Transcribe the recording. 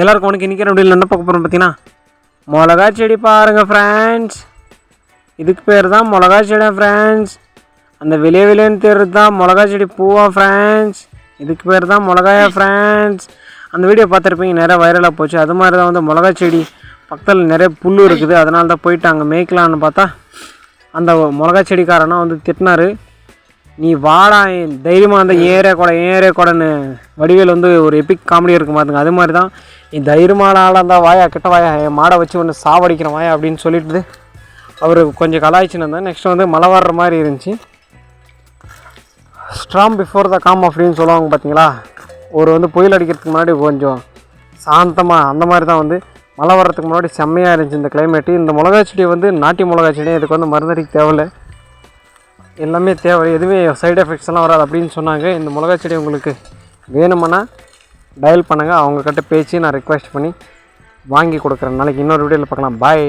எல்லாருக்கும் உனக்கு இன்றைக்கி வீடியோவில் என்ன பார்க்க போகிறோம் பார்த்தீங்கன்னா, மிளகா செடி பாருங்கள் ஃப்ரெண்ட்ஸ். இதுக்கு பேர் தான் மிளகா செடியா ஃப்ரெண்ட்ஸ். அந்த விலைன்னு தெரியுது தான் மிளகா செடி பூவா ஃப்ரெண்ட்ஸ். இதுக்கு பேர் தான் மிளகாயா ஃப்ரெண்ட்ஸ். அந்த வீடியோ பார்த்துருப்பீங்க, நிறைய வைரலாக போச்சு. அது மாதிரி தான் வந்து மிளகா செடி பக்கத்தில் நிறைய புல் இருக்குது, அதனால தான் போயிட்டு அங்கே மேய்க்கலான்னு பார்த்தா அந்த மிளகா செடிக்காரனா வந்து திட்டினார். நீ வாடா தைரியமாக அந்த ஏரே கொடைன்னு வடிவேல் வந்து ஒரு எபிக் காமெடி இருக்கும் பார்த்துங்க. அது மாதிரி தான் நீ தைரியமான ஆளாக இருந்தால் வாயா கிட்ட வாயா, என் மாடை வச்சு ஒன்று சாவடிக்கிறேன் வாயா அப்படின்னு சொல்லிட்டு அவர் கொஞ்சம் கலாய்ச்சின்னு இருந்தால். நெக்ஸ்ட் வந்து மழை வர்ற மாதிரி இருந்துச்சு. ஸ்ட்ராங் பிஃபோர் த காம் அப்படின்னு சொல்லுவாங்க பார்த்தீங்களா. ஒரு வந்து புயல் அடிக்கிறதுக்கு முன்னாடி கொஞ்சம் சாந்தமாக, அந்த மாதிரி தான் வந்து மழை வர்றதுக்கு முன்னாடி செம்மையாக இருந்துச்சு இந்த கிளைமேட்டு. இந்த மிளகா செடி வந்து நாட்டி மிளகா செடி, இதுக்கு வந்து மருந்தடிக்க தேவையில்லை, எல்லாமே தேவை, எதுவுமே சைடு எஃபெக்ட்ஸ் எல்லாம் வராது அப்படின்னு சொன்னாங்க. இந்த மிளகா செடி உங்களுக்கு வேணுமானா டயல் பண்ணுங்கள், அவங்கக்கிட்ட பேசி நான் ரிக்வெஸ்ட் பண்ணி வாங்கி கொடுக்குறேன். நாளைக்கு இன்னொரு வீடியோவில் பார்க்கலாம். பாய்.